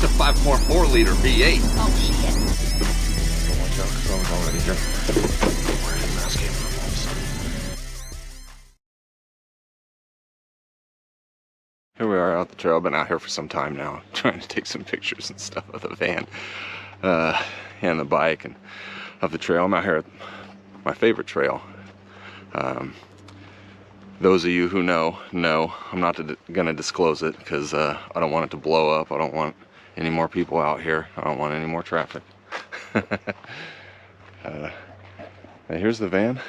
It's a 5.4 liter V8. Oh shit. Watch out, because I was already here. Where did the mouse came from all of a sudden? Here we are out the trail. I've been out here for some time now, trying to take some pictures and stuff of the van and the bike and of the trail. I'm out here at my favorite trail. Those of you who know, I'm not gonna disclose it because I don't want it to blow up. I don't want any more people out here. I don't want any more traffic. Here's the van.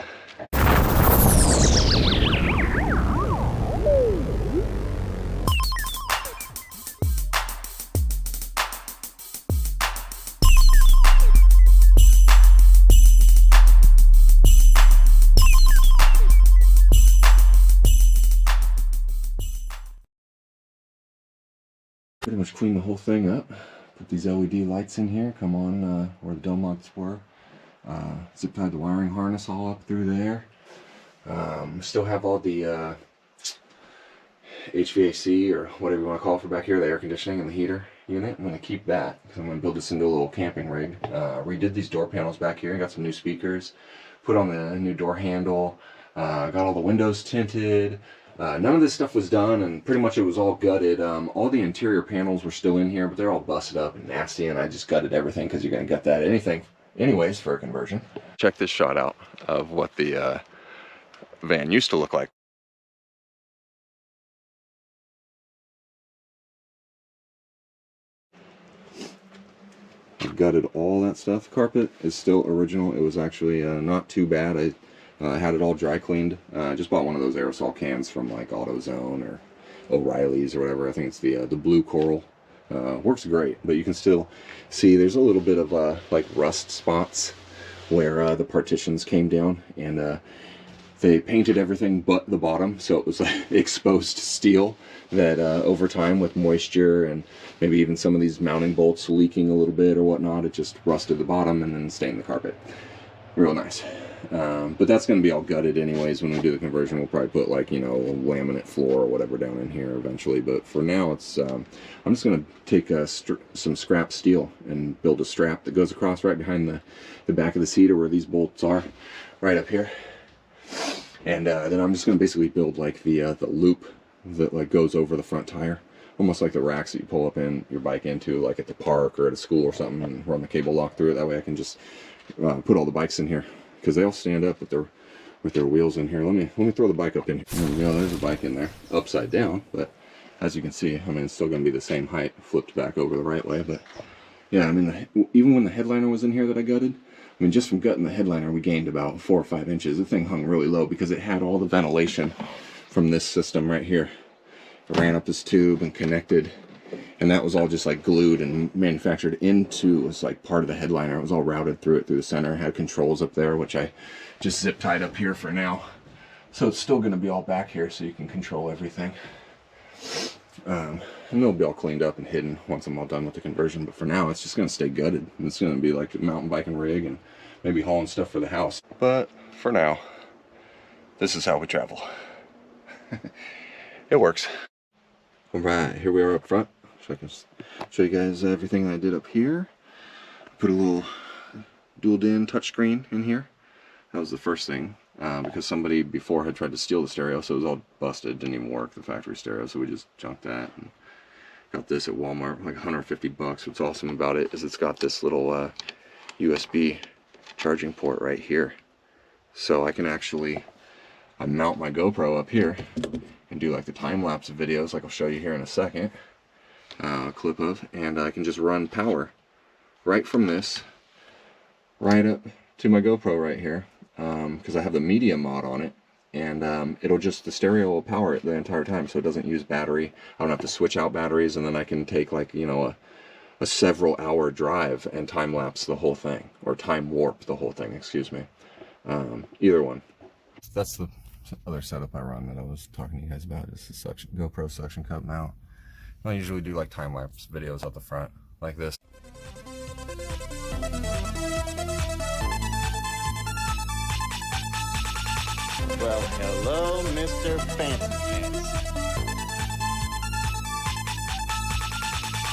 Pretty much clean the whole thing up. Put these LED lights in here, come on where the dome lights were. Zip tied the wiring harness all up through there. Still have all the HVAC or whatever you want to call it for back here, the air conditioning and the heater unit. I'm going to keep that because I'm going to build this into a little camping rig. Redid these door panels back here, got some new speakers, put on the new door handle, got all the windows tinted. None of this stuff was done, and pretty much it was all gutted. All the interior panels were still in here, but they're all busted up and nasty, and I just gutted everything because you're going to gut that anyways for a conversion. Check this shot out of what the van used to look like. I've gutted all that stuff. Carpet is still original. It was actually not too bad. I had it all dry cleaned. Just bought one of those aerosol cans from like AutoZone or O'Reilly's or whatever. I think it's the blue coral. Works great, but you can still see there's a little bit of like rust spots where the partitions came down, and they painted everything but the bottom, so it was like exposed steel that over time with moisture and maybe even some of these mounting bolts leaking a little bit or whatnot, it just rusted the bottom and then stained the carpet. Real nice. But that's going to be all gutted anyways. When we do the conversion, we'll probably put like, you know, a laminate floor or whatever down in here eventually. But for now, it's I'm just going to take some scrap steel and build a strap that goes across right behind the back of the seat, or where these bolts are, right up here. And then I'm just going to basically build like the loop that like goes over the front tire, almost like the racks that you pull up in your bike into, like at the park or at a school or something, and run the cable lock through it. That way I can just put all the bikes in here, because they all stand up with their wheels in here. Let me throw the bike up in here. There we go. There's a bike in there, upside down, but as you can see, I mean, it's still going to be the same height, flipped back over the right way. But yeah, I mean, even when the headliner was in here that I gutted, I mean, just from gutting the headliner, we gained about 4 or 5 inches. The thing hung really low because it had all the ventilation from this system right here. It ran up this tube and connected, and that was all just like glued and manufactured into, it was like part of the headliner. It was all routed through the center. It had controls up there, which I just zip tied up here for now. So it's still going to be all back here so you can control everything. And it'll be all cleaned up and hidden once I'm all done with the conversion. But for now, it's just going to stay gutted. It's going to be like a mountain biking rig and maybe hauling stuff for the house. But for now, this is how we travel. It works. All right, here we are up front. So I can show you guys everything I did up here. Put a little dual DIN touchscreen in here. That was the first thing, because somebody before had tried to steal the stereo, so it was all busted, didn't even work, the factory stereo, so we just junked that and got this at Walmart, like 150 bucks. What's awesome about it is it's got this little USB charging port right here. So I can actually mount my GoPro up here and do like the time-lapse videos, like I'll show you here in a second. Clip of, and I can just run power right from this right up to my GoPro right here, because I have the media mod on it, and it'll just, the stereo will power it the entire time, so it doesn't use battery. I don't have to switch out batteries, and then I can take like, you know, a several hour drive and time lapse the whole thing, or time warp the whole thing, excuse me. Either one. That's the other setup I run that I was talking to you guys about, is the GoPro suction cup mount. I usually do like time-lapse videos out the front, like this. Well, hello, Mr. Fancy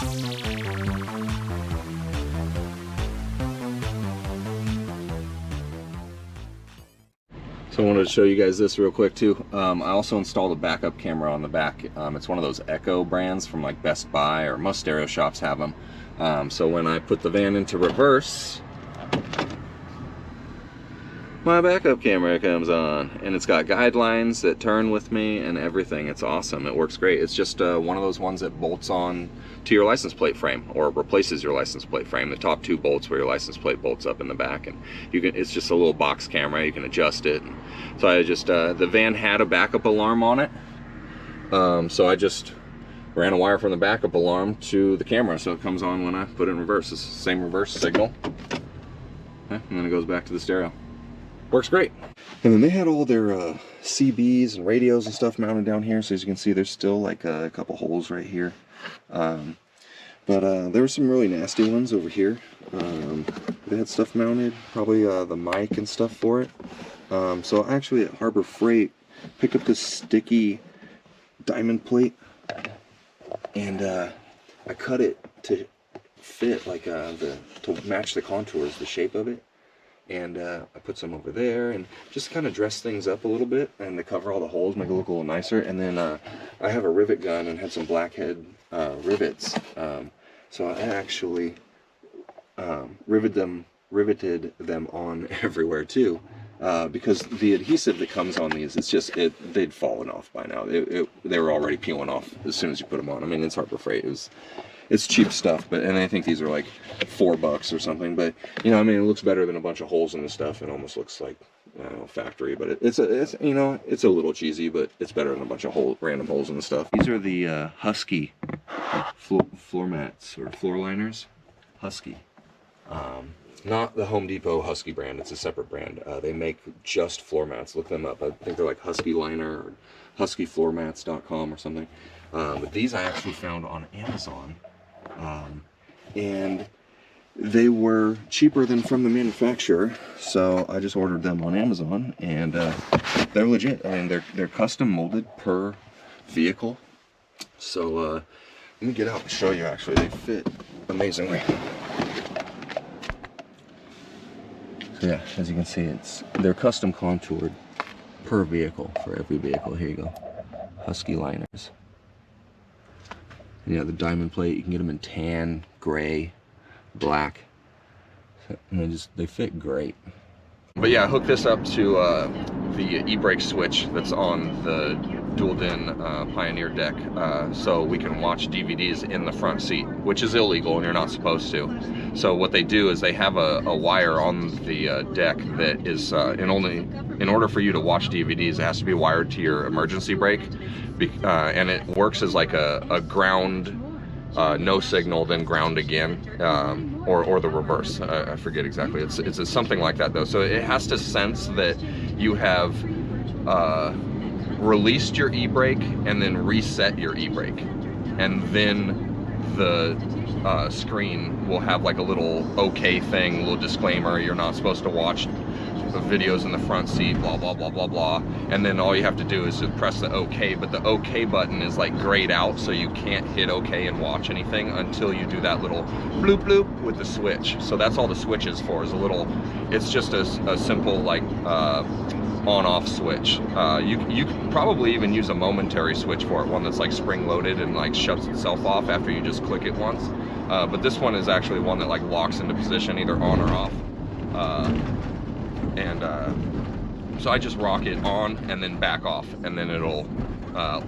Pants. So I wanted to show you guys this real quick too. I also installed a backup camera on the back. It's one of those Echo brands from like Best Buy, or most stereo shops have them. So when I put the van into reverse, my backup camera comes on, and it's got guidelines that turn with me and everything. It's awesome. It works great. It's just one of those ones that bolts on to your license plate frame, or replaces your license plate frame. The top two bolts where your license plate bolts up in the back, and you can. It's just a little box camera. You can adjust it. So I just the van had a backup alarm on it, so I just ran a wire from the backup alarm to the camera, so it comes on when I put it in reverse. It's the same reverse signal, and then it goes back to the stereo. Works great. And then they had all their CBs and radios and stuff mounted down here. So as you can see, there's still like a couple holes right here. But there were some really nasty ones over here. They had stuff mounted, probably the mic and stuff for it. So actually at Harbor Freight, picked up this sticky diamond plate, and I cut it to fit like to match the contours, the shape of it. And I put some over there and just kind of dress things up a little bit, and to cover all the holes, make it look a little nicer. And then I have a rivet gun and had some blackhead rivets. So I actually riveted them on everywhere too, because the adhesive that comes on these, it's just, they'd fallen off by now. They were already peeling off as soon as you put them on. I mean, it's Harbor Freight. It's cheap stuff, and I think these are like $4 or something. But you know, I mean, it looks better than a bunch of holes in the stuff. It almost looks like, I don't know, factory. But it's you know, it's a little cheesy, but it's better than a bunch of random holes in the stuff. These are the Husky floor mats or floor liners. Husky, not the Home Depot Husky brand. It's a separate brand. They make just floor mats. Look them up. I think they're like Husky Liner or HuskyFloorMats.com or something. But these I actually found on Amazon. And they were cheaper than from the manufacturer, so I just ordered them on Amazon, and they're legit. I mean, they're custom molded per vehicle. So let me get out and show you. Actually, they fit amazingly. So yeah, as you can see, they're custom contoured per vehicle for every vehicle. Here you go, Husky liners. Yeah, the diamond plate, you can get them in tan, gray, black, and they fit great. But yeah, I hooked this up to the e-brake switch that's on the dual-din Pioneer deck, so we can watch DVDs in the front seat, which is illegal and you're not supposed to. So what they do is they have a wire on the deck that is, in order for you to watch DVDs, it has to be wired to your emergency brake, and it works as like a ground, no signal, then ground again, or the reverse. I forget exactly. It's something like that though. So it has to sense that you have released your e-brake and then reset your e-brake, and then the screen will have like a little okay thing, a little disclaimer, you're not supposed to watch the videos in the front seat, blah blah blah blah blah, and then all you have to do is just press the OK, but the OK button is like grayed out, so you can't hit OK and watch anything until you do that little bloop bloop with the switch. So that's all the switch is for, is a little, it's just a simple like on-off switch. You could probably even use a momentary switch for it, one that's like spring-loaded and like shuts itself off after you just click it once. But this one is actually one that like locks into position, either on or off. So I just rock it on and then back off, and then it'll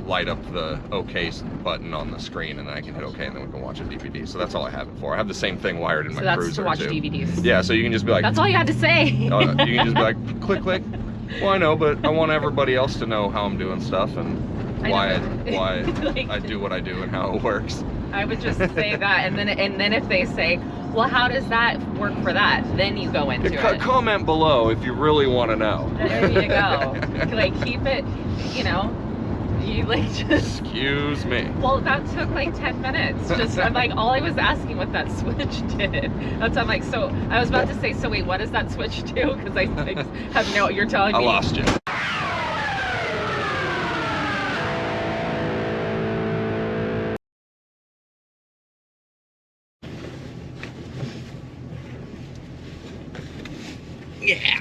light up the OK button on the screen, and then I can hit OK, and then we can watch a DVD. So that's all I have it for. I have the same thing wired in my Cruiser to watch too. DVDs. Yeah, so you can just be like, that's all you had to say. You can just be like, click click. Well, I know, but I want everybody else to know how I'm doing stuff and why like, I do what I do and how it works. I would just say that, and then if they say, well, how does that work for that? Then you go into it. Comment below if you really want to know. There you go. Like, keep it, you know, you like just... Excuse me. Well, that took like 10 minutes. Just, I'm like, all I was asking what that switch did. That's, I'm like, so, I was about to say, so wait, what does that switch do? Because I have no, you're telling me. I lost you. Yeah.